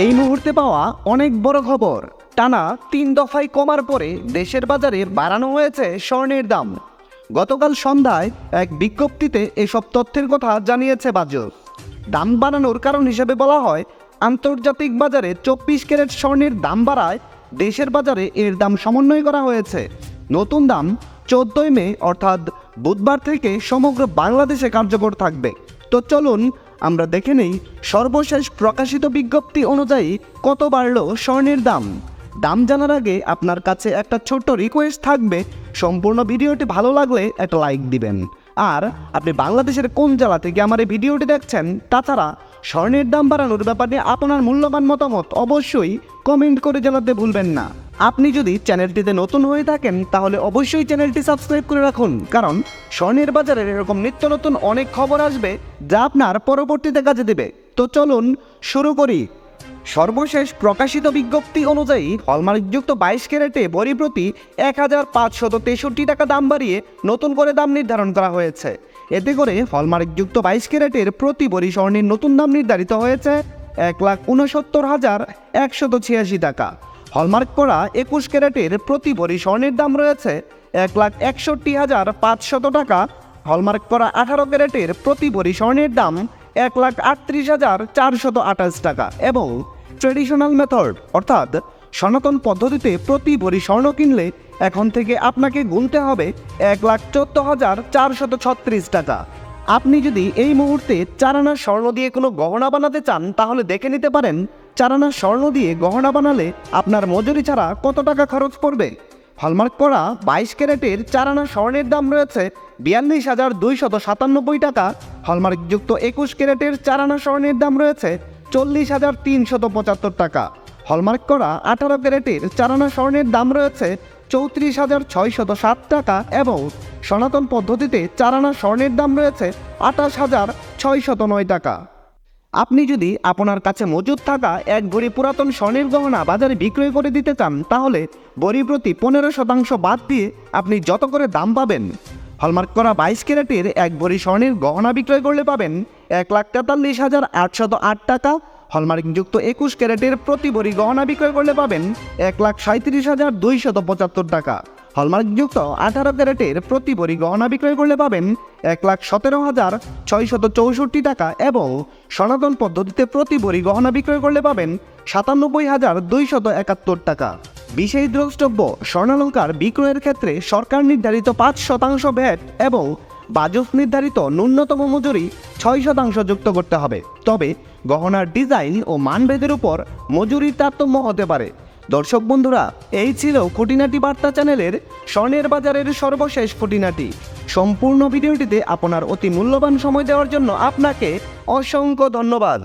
এই মুহূর্তে পাওয়া অনেক বড় খবর। টানা 3 দফায় কমার পরে দেশের বাজারে বাড়ানো হয়েছে স্বর্ণের দাম। গতকাল সন্ধ্যায় এক বিজ্ঞপ্তিতে এসব তথ্যের কথা জানিয়েছে বাজুস। দাম বাড়ানোর কারণ হিসেবে বলা হয়, আন্তর্জাতিক বাজারে 24 ক্যারেট স্বর্ণের দাম বাড়ায় দেশের বাজারে এর দাম সমন্বয় করা হয়েছে। নতুন দাম 14 মে অর্থাৎ বুধবার থেকে সমগ্র বাংলাদেশে কার্যকর থাকবে। তো চলুন আমরা দেখে নেই সর্বশেষ প্রকাশিত বিজ্ঞপ্তি অনুযায়ী কত বাড়ল স্বর্ণের দাম। দাম জানার আগে আপনার কাছে একটা ছোট্ট রিকোয়েস্ট থাকবে, সম্পূর্ণ ভিডিওটি ভালো লাগলে একটা লাইক দিবেন। আর আপনি বাংলাদেশের কোন জেলা থেকে আমার এই ভিডিওটি দেখছেন, তাছাড়া স্বর্ণের দাম বাড়ানোর ব্যাপারে আপনার মূল্যবান মতামত অবশ্যই কমেন্ট করে জানাতে ভুলবেন না। আপনি যদি চ্যানেলটিতে নতুন হয়ে থাকেন তাহলে অবশ্যই চ্যানেলটি সাবস্ক্রাইব করে রাখুন, কারণ স্বর্ণের বাজারের এরকম নিত্য নতুন অনেক খবর আসবে যা আপনার পরবর্তীতে কাজে দেবে। তো চলুন শুরু করি। সর্বশেষ প্রকাশিত বিজ্ঞপ্তি অনুযায়ী হলমার্কযুক্ত 22 ক্যারেটে ভরি প্রতি 1563 টাকা দাম বাড়িয়ে নতুন করে দাম নির্ধারণ করা হয়েছে। এতে করে হলমার্কযুক্ত 22 ক্যারেটের প্রতি ভরি স্বর্ণের নতুন দাম নির্ধারিত হয়েছে 1,69,186 টাকা। হলমার্ক করা 21 ক্যারেটের প্রতি ভরি স্বর্ণের দাম রয়েছে 1,61,500 টাকা। হলমার্ক করা 18 ক্যারেটের প্রতি ভরি স্বর্ণের দাম 1,38,428 টাকা এবং ট্রেডিশনাল মেথড অর্থাৎ সনাতন পদ্ধতিতে প্রতি ভরি স্বর্ণ কিনলে এখন থেকে আপনাকে গুনতে হবে 1,14,436 টাকা। আপনি যদি এই মুহূর্তে 4 আনা স্বর্ণ দিয়ে কোনো গহনা বানাতে চান তাহলে দেখে নিতে পারেন 4 আনা স্বর্ণ দিয়ে গহনা বানালে আপনার মজুরি ছাড়া কত টাকা খরচ পড়বে। হলমার্ক করা 22 ক্যারেটের 4 আনা স্বর্ণের দাম রয়েছে 42,297 টাকা। হলমার্কযুক্ত 21 ক্যারেটের 4 আনা স্বর্ণের দাম রয়েছে 40,375 টাকা। হলমার্ক করা 18 ক্যারেটের 4 আনা স্বর্ণের দাম রয়েছে 34,607 টাকা এবং সনাতন পদ্ধতিতে 4 আনা স্বর্ণের দাম রয়েছে 28,609 টাকা। আপনি যদি আপনার কাছে মজুদ থাকা এক ভরি পুরাতন স্বর্ণের গহনা বাজারে বিক্রয় করে দিতে চান তাহলে ভরি প্রতি 15% বাদ দিয়ে আপনি যত করে দাম পাবেন। হলমার্ক করা 22 ক্যারেটের এক ভরি স্বর্ণের গহনা বিক্রয় করলে পাবেন 1,43,808 টাকা। হলমার্কযুক্ত 21 ক্যারেটের প্রতি ভরি গহনা বিক্রয় করলে পাবেন 1,37,275 টাকা। হলমার্কযুক্ত 18 ক্যারেটের প্রতি ভরি গহনা বিক্রয় করলে পাবেন 1,17,664 টাকা এবং সনাতন পদ্ধতিতে প্রতি ভরি গহনা বিক্রয় করলে পাবেন 97,271 টাকা। বিশেষ দ্রষ্টব্য, স্বর্ণালঙ্কার বিক্রয়ের ক্ষেত্রে সরকার নির্ধারিত 5% ভ্যাট এবং বাজুস নির্ধারিত ন্যূনতম মজুরি 6% যুক্ত করতে হবে। তবে গহনার ডিজাইন ও মানভেদের উপর মজুরির তারতম্য হতে পারে। দর্শক বন্ধুরা, এই ছিল খুঁটিনাটি বার্তা চ্যানেলের স্বর্ণের বাজারের সর্বশেষ খুঁটিনাটি। সম্পূর্ণ ভিডিওটিতে আপনার অতি মূল্যবান সময় দেওয়ার জন্য আপনাকে অসংখ্য ধন্যবাদ।